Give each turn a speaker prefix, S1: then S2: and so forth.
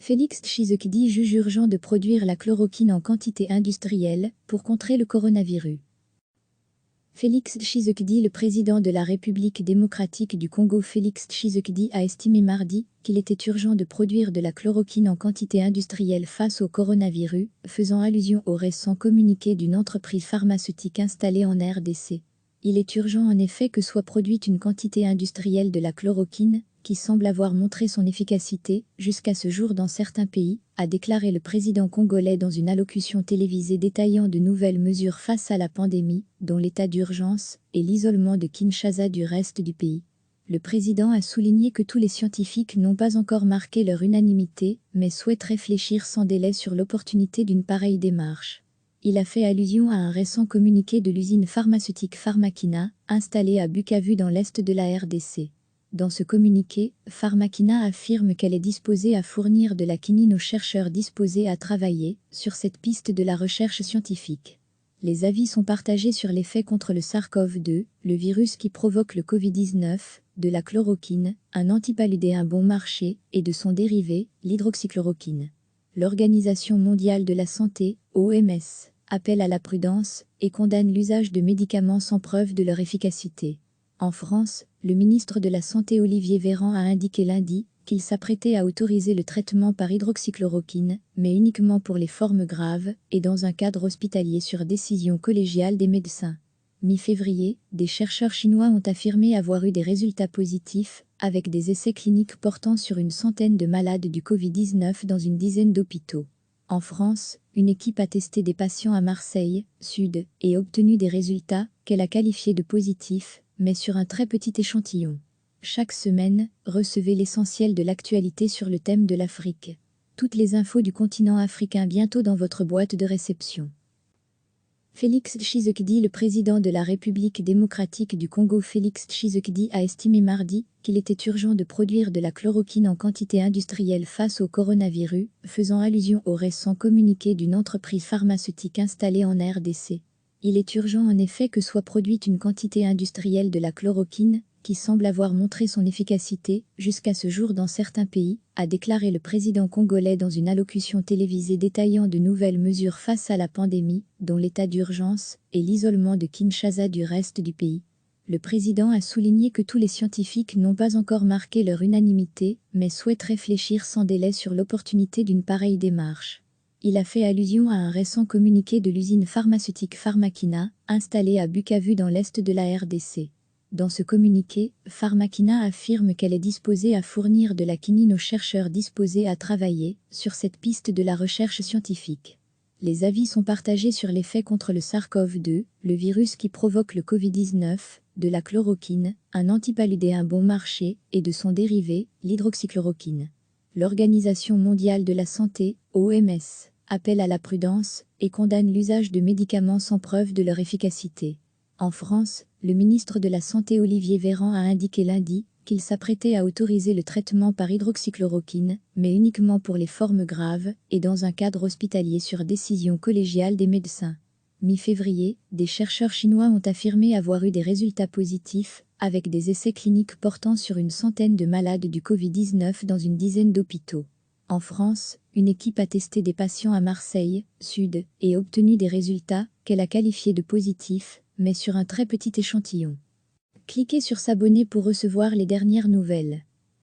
S1: Félix Tshisekedi juge urgent de produire la chloroquine en quantité industrielle pour contrer le coronavirus. Félix Tshisekedi, le président de la République démocratique du Congo Félix Tshisekedi a estimé mardi qu'il était urgent de produire de la chloroquine en quantité industrielle face au coronavirus, faisant allusion au récent communiqué d'une entreprise pharmaceutique installée en RDC. Il est urgent en effet que soit produite une quantité industrielle de la chloroquine, qui semble avoir montré son efficacité jusqu'à ce jour dans certains pays, a déclaré le président congolais dans une allocution télévisée détaillant de nouvelles mesures face à la pandémie, dont l'état d'urgence et l'isolement de Kinshasa du reste du pays. Le président a souligné que tous les scientifiques n'ont pas encore marqué leur unanimité, mais souhaitent réfléchir sans délai sur l'opportunité d'une pareille démarche. Il a fait allusion à un récent communiqué de l'usine pharmaceutique Pharmakina, installée à Bukavu dans l'est de la RDC. Dans ce communiqué, Pharmakina affirme qu'elle est disposée à fournir de la quinine aux chercheurs disposés à travailler sur cette piste de la recherche scientifique. Les avis sont partagés sur l'effet contre le SARS-CoV-2, le virus qui provoque le Covid-19, de la chloroquine, un antipaludéen bon marché, et de son dérivé, l'hydroxychloroquine. L'Organisation mondiale de la santé, OMS, appelle à la prudence et condamne l'usage de médicaments sans preuve de leur efficacité. En France, le ministre de la Santé Olivier Véran a indiqué lundi qu'il s'apprêtait à autoriser le traitement par hydroxychloroquine, mais uniquement pour les formes graves et dans un cadre hospitalier sur décision collégiale des médecins. Mi-février, des chercheurs chinois ont affirmé avoir eu des résultats positifs, avec des essais cliniques portant sur une centaine de malades du Covid-19 dans une dizaine d'hôpitaux. En France, une équipe a testé des patients à Marseille, Sud, et obtenu des résultats qu'elle a qualifiés de positifs, mais sur un très petit échantillon. Chaque semaine, recevez l'essentiel de l'actualité sur le thème de l'Afrique. Toutes les infos du continent africain bientôt dans votre boîte de réception. Félix Tshisekedi, le président de la République démocratique du Congo Félix Tshisekedi a estimé mardi qu'il était urgent de produire de la chloroquine en quantité industrielle face au coronavirus, faisant allusion au récent communiqué d'une entreprise pharmaceutique installée en RDC. Il est urgent en effet que soit produite une quantité industrielle de la chloroquine, qui semble avoir montré son efficacité jusqu'à ce jour dans certains pays, a déclaré le président congolais dans une allocution télévisée détaillant de nouvelles mesures face à la pandémie, dont l'état d'urgence et l'isolement de Kinshasa du reste du pays. Le président a souligné que tous les scientifiques n'ont pas encore marqué leur unanimité, mais souhaitent réfléchir sans délai sur l'opportunité d'une pareille démarche. Il a fait allusion à un récent communiqué de l'usine pharmaceutique Pharmakina, installée à Bukavu dans l'est de la RDC. Dans ce communiqué, Pharmakina affirme qu'elle est disposée à fournir de la quinine aux chercheurs disposés à travailler sur cette piste de la recherche scientifique. Les avis sont partagés sur l'effet contre le SARS-CoV-2, le virus qui provoque le Covid-19, de la chloroquine, un antipaludéen bon marché, et de son dérivé, l'hydroxychloroquine. L'Organisation mondiale de la santé, OMS, appelle à la prudence et condamne l'usage de médicaments sans preuve de leur efficacité. En France, le ministre de la Santé Olivier Véran a indiqué lundi qu'il s'apprêtait à autoriser le traitement par hydroxychloroquine, mais uniquement pour les formes graves et dans un cadre hospitalier sur décision collégiale des médecins. Mi-février, des chercheurs chinois ont affirmé avoir eu des résultats positifs, avec des essais cliniques portant sur une centaine de malades du Covid-19 dans une dizaine d'hôpitaux. En France, une équipe a testé des patients à Marseille, Sud, et obtenu des résultats qu'elle a qualifiés de positifs, mais sur un très petit échantillon. Cliquez sur s'abonner pour recevoir les dernières nouvelles.